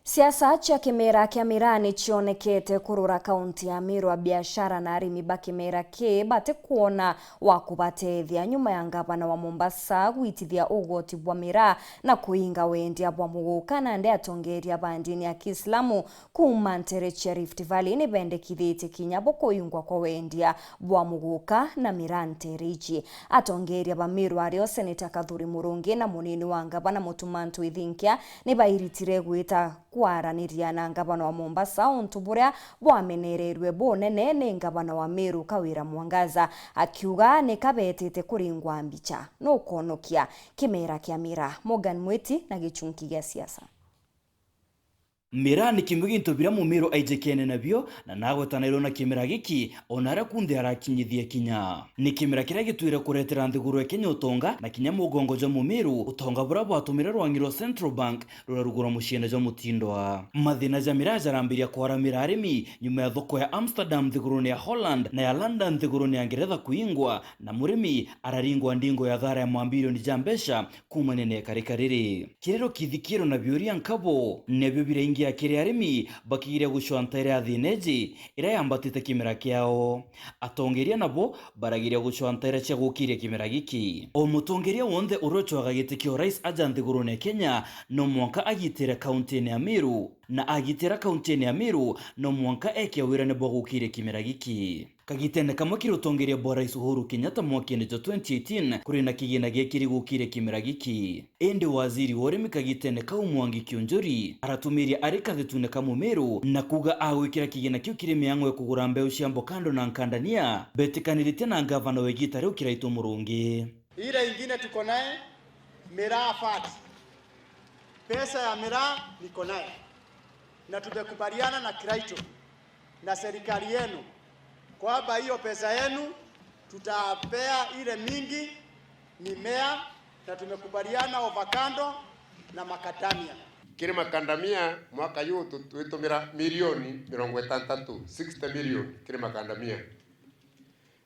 Siasa cha kimera kia mirani chionekete kurura kaunti ya Meru wa biashara na arimi ba kimera ke bate kuona wakubatethia nyuma ya ngavana wa Mombasa gwitithia ugoti bwa mira na kuinga wendia bwa muguka na nde atongeria bandini ya Kiislamu kuma nterechi ya Rift Valley ni bendekithite kinyabo kuingwa kwa wendia bwa muguka na mira nterechi. Atongeria ba Meru ario Seneta Kathuri Murungi na munini wa ngavana Mutumantu Ithinkia ni bairitire gwita kwaraniria na ngavana wa Mombasa untu buria bwamenererwe bonene ni ngavana wa Meru Kawira Mwangaza akiuga ni kabetete kuringwa mbicha no konokia kimera kia mira. Morgan Mwiti na gichunki gia siasa. Mira ni kimwe gintu bira mu Meru aijekene nabyo na nagwetanairwo na kimera giki onara kunde arakinyithia kinya ni kimera kiria gitwire kuretera nthiguru Kenya utonga na kinya mugongo jo mu Meru utonga bura bwatumire rwangiro Central Bank rurarugura muciene jo mutindwa mathina ja mira jarambiria kwaramira arimi nyuma ya thoko ya Amsterdam thiguru ya Holland na ya London thiguru ya Ngeretha kuingwa na murimi araringwa ndingo ya thara ya mwambirioni ja mbesha kumanene karikariri kirero kithikiro na biuria nkabo nebyo birengi ya kiri arimi bakigire gushwantaira athineji ira yambatite kimera kiao atongeria nabo baragiria gushwantaira cia gukire kimera giki o mutongeria wonde urochwaga gitikio rais aja nthiguru Kenya no mwanka agitira kaunti ya Meru na agitira kaunti ya Meru no mwanka ekia wirane bwa gukire kimera giki kagitene kamwe kirutongeria bwa rais Uhuru Kenyatta mwakini jo 2018 kuri na kigina gekiri gukire kimera giki ende waziri woremi kagitene kau Mwangi Kionjori aratumiria arika thitune kamu Meru na kuga agwikira kigina kiu kiri miangwe kugura mbeu cia mbokando na nkandania betikanirite na ngavana wegita riu Kiraitu Murungi. Ile ingine tuko naye Miraa Fat, pesa ya Miraa niko naye na tumekubaliana na Kiraitu na serikali yenu kwamba hiyo pesa yenu tutapea ile mingi mimea na tumekubaliana avocado na makadamia. Kile makadamia mwaka huu tuitumira milioni 60 milioni kile makadamia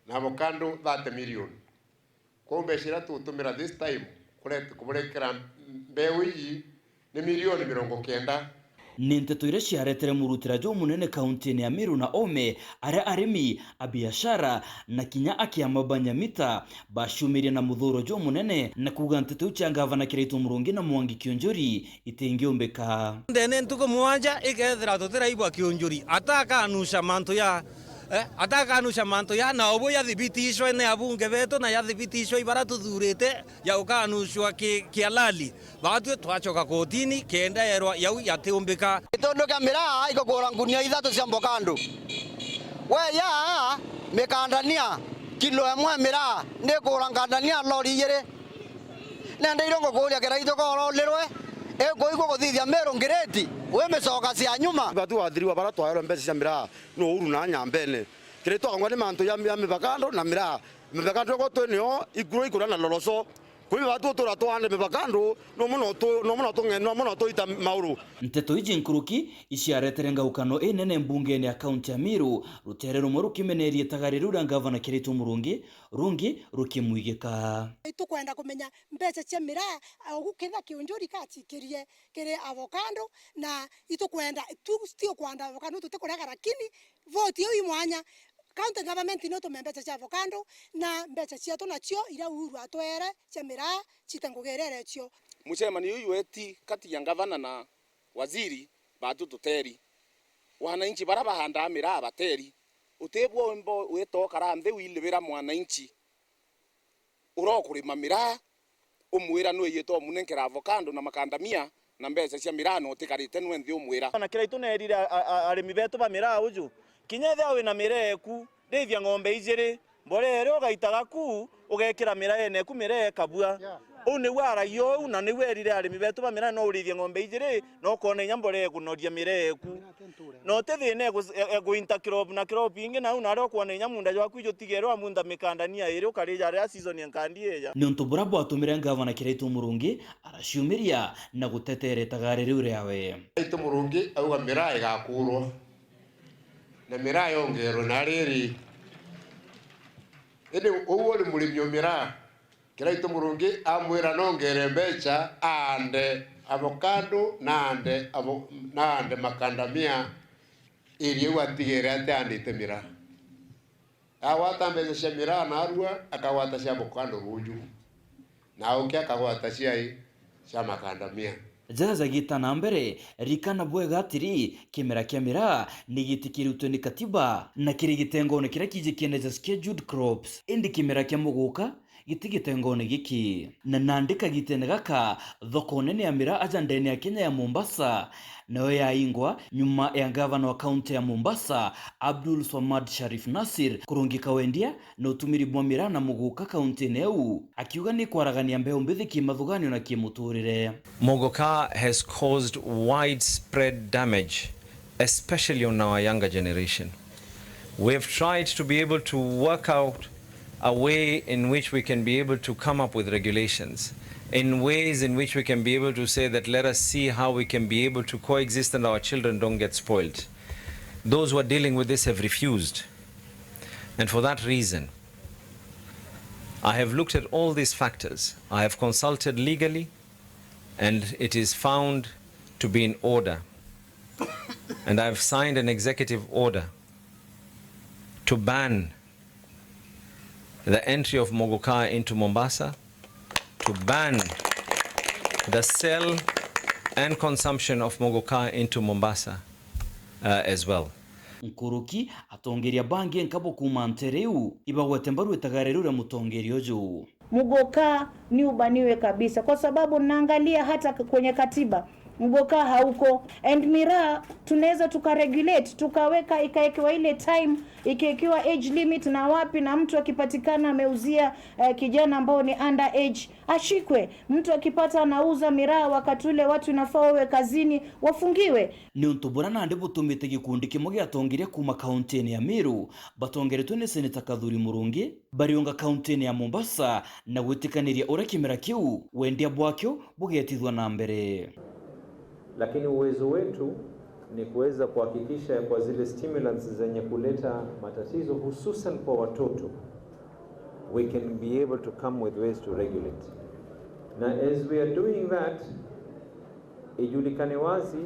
na avocado 30 milioni. Kumbe shira tutumira this time kurekera mbeu hii ni milioni 90. Ninteto ire ciaretere murutira jo munene kaunti ya Meru na ome aria arimi a biashara na kinya akiamabanya mita bashumiria na muthuro jo munene na kuga nteto ucha ngavana Kiraitu Murungi na Mwangi Kionjori itengiombeka ndene ntuko mwanja ikethira tutira ibwa Kionjori ataka anusha manto ya na obo ya thibitisho ne abunge beto na ya thibitisho ibara tuthurite ya ukanushwa kialali batu twachoka kotini kenda yerwa yau yateumbika itondo kamera iko korangunia ithatu cia mbokando we ya mekandania kilo ya mwamira ne korangandania lori yere nende irongo kuria Kiraitu korolirwe ego iko kuthithia Meru ngireti we mecoka cia nyuma batu wathiriwa bara twaero mbesi cia Miraa no uru na nyambene Kiraitu angwani manto ya mibakando na Miraa mibakando ko twenio iguro ikura na loloso kwibi batu tura twane mibakando no muno to ita mauru nteto iji nkuruki iciaretere ngaukano nene mbungeni ya kaunti ya Meru rutere rumwe rukimenerie tagarirura ngavana Kiraitu Murungi rungi rukimwigika tukwenda kumenya mbeca cia Miraa gukitha Kionjori katikirie kiri avocado na itukwenda tu kwenda avocado tutikurega lakini vote hiyo mwanya county government no tumembeca cia avocado na mbeca cia tunacio ira Uhuru atwere cia Miraa citangugerere cio mucemani uyu weti kati ya ngavana na waziri batu tuteri wananchi bara bahanda Miraa bateri utebwo mbo wetoka rambe wilibira mwananchi urokurima Miraa umwira no yeto munenkera avocado na makandamia na mbeca cia Miraa no tikarite nwe nthi umwira na Kiraitu nerire arimi betu ba Miraa uju kinyethe wina mireku ndithia ng'ombe ijiri mborere ugaitaga ku ugekira Miraa ene ku Miraa kabua une warayo na ni werire arimi betu ba Miraa no urithia ng'ombe ijiri no kone nyambore kunoria mireku no tethine ego intercrop na crop ingi na una ro kone nyamunda jwaku ijo tigero amunda mikandania iri ukarija ria season ya nkandie ni untu burabo atumire ngavana Kiraitu Murungi arashumiria na gutetere tagariri ure yawe Kiraitu Murungi auga Miraa igakurwo na Miraa yongero na riri ende uwo ni murimi Miraa Kiraitu Murungi amwira nongere mbeca ande avocado naande makandamia irie watigere ate miraa awata mbeze cia miraa narua akawata cia avocado ruju na ukia akawata ciai cia makandamia Jaza gita na mbere rikana bwega atiri kimera kia miraa nigitikirutwe ni katiba na kiri gitengone kiria kijikeneza scheduled crops indi kimera kia muguka gitigitengone giki na nandika gitene gaka thoko nene ya miraa aja ndene ya Kenya ya Mombasa nayo yaingwa nyuma ya gavana wa kaunti ya Mombasa Abdul Swamad Sharif Nasir kurungika wendia na utumiri bwa miraa na muguka kaunti neu akiuga ni kwaragania mbeo mbithi kimathuganio na kimuturire. Mogoka has caused widespread damage, especially on our younger generation. We have tried to be able to work out a way in which we can be able to come up with regulations, in ways in which we can be able to say that let us see how we can be able to coexist and our children don't get spoiled. Those who are dealing with this have refused. And for that reason, I have looked at all these factors. I have consulted legally, and it is found to be in order. And I have signed an executive order to ban the entry of Mogoka into Mombasa, to ban the sale and consumption of Mogoka into Mombasa as well. Nkuruki atongeria bangi nkabo kumantereu ibagwete mbaru etagarerura mutongerio jo. Mogoka ni ubaniwe kabisa kwa sababu naangalia hata kwenye katiba Mogoka hauko, and miraa tunaweza tukaregulate tukaweka ikaekewa ile time ikaekewa age limit na wapi, na mtu akipatikana ameuzia kijana ambao ni under age ashikwe. Mtu akipata anauza miraa wakati ule watu inafaa wawe kazini wafungiwe. Ni untubura nande butumite gikundi kimwe giatongeria kuma kaunti ya Meru batongeretwe ni Seneta Kadhuri Murungi barionga kaunti ya Mombasa na gwitikaniria ura kimera kiu wendia bwakyo bugetithwa na mbere. Lakini uwezo wetu ni kuweza kuhakikisha kwa zile stimulants zenye kuleta matatizo hususan kwa watoto, we can be able to come with ways to regulate. Na as we are doing that, ijulikane wazi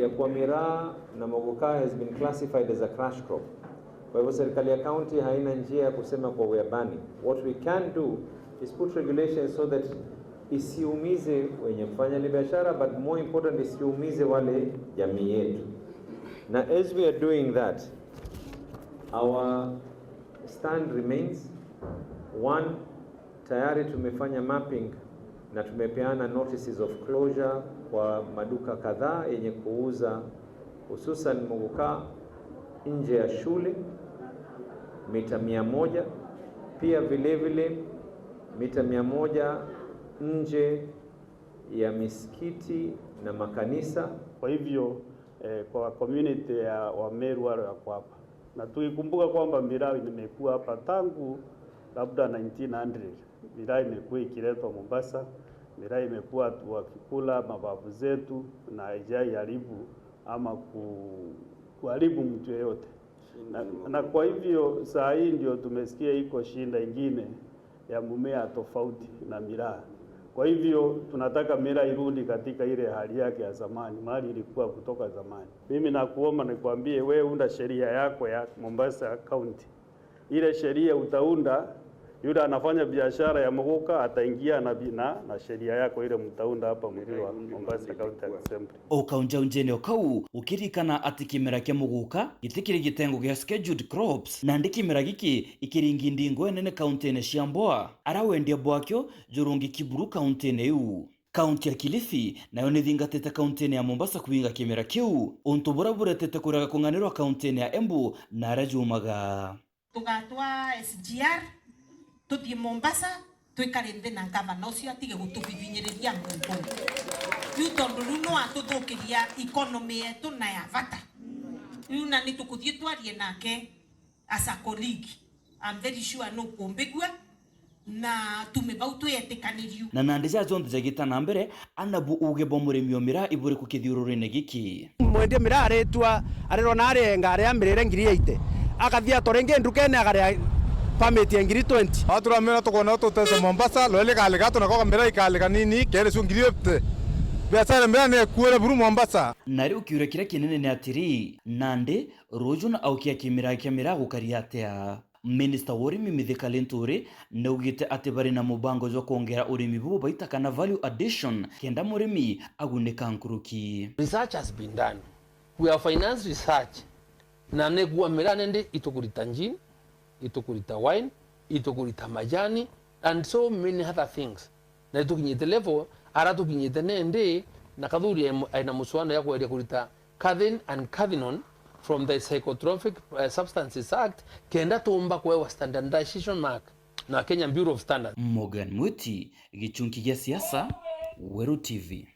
ya kwa miraa na Mogoka has been classified as a crash crop. Kwa hivyo serikali ya county haina njia ya kusema kwa we are banning. What we can do is put regulations so that isiumize wenye mfanya biashara, but more important isiumize wale jamii yetu. Na as we are doing that, our stand remains one, tayari tumefanya mapping na tumepeana notices of closure kwa maduka kadhaa yenye kuuza hususan Mogoka nje ya shule mita 100, pia vile mita 100 nje ya misikiti na makanisa. Kwa hivyo kwa community ya Wameru wale wako hapa, na tuikumbuka kwamba miraa imekuwa hapa tangu labda 1900. Miraa imekuwa ikiletwa Mombasa, miraa imekuwa wakikula mababu zetu na haijai haribu ama kuharibu mtu yeyote. Na kwa hivyo saa hii ndio tumesikia iko shinda ingine ya mumea tofauti na miraa. Kwa hivyo tunataka miraa irudi katika ile hali yake ya zamani, mahali ilikuwa kutoka zamani. Mimi nakuomba nikwambie, wewe unda sheria yako ya Mombasa County. Ile sheria utaunda, yule anafanya biashara ya Mogoka ataingia na sheria yako ile mtaunda hapa mwili wa Mombasa County Assembly. Okaunja unjene okau ukirikana ati kimera kia Mogoka gitikiri gitengo gia scheduled crops na ndi kimera giki ikiringi ndingo nene kaunti ene Shiamboa arawendia bwakyo jurungi Kiburu kaunti neu. Kaunti ya Kilifi nayo nithingatete kaunti ya Mombasa kubinga kimera kiu untubura buretete kuraga kunganirwa kaunti ya Embu na arajumaga. Tugatwa SGR tuthie Mombasa twikarinde na gavana ucio atige gutubibinyiriria mungu riu tondu riu no atuthukiria economy yetu na ya vata riu na nitukuthie twarie nake as a colleague. I'm very sure no kumbigwa na tumebau twetikanirio na nandija zonthe jagita na mbere anabu uge bomuremio miraa ibure kukithiururine giki mwendie miraa aretwa arerona arenga aria mirire ngiri 80 akathia torenge ndukene agaria permit ya ngiri 20 atura mera tukona tutese Mombasa lole kale gato na kwa miraa ikale kanini kere su ngiri 80 biashara mira ne kuore buru Mombasa nari ukiura kira kinene ni atiri Nandi rojuna aukia kimira gukariatea. Minister worimi Mithika Linturi naugite ati bari na mubango jo kuongera urimi bubu baita kana value addition kenda murimi aguneka nkuruki. Research has been done. We have financed research. Na negua mira nende itukurita njini, itukurita wine, itukurita majani and so many other things. Na itukinyite level ara tukinyite nende nakadhuri aina muswanda ya kuedia kurita cathin and cathinon from the Psychotropic Substances Act kenda tumba kwa standardization mark na Kenya Bureau of Standards. Morgan Muti, gichunki ya siasa, Weru TV.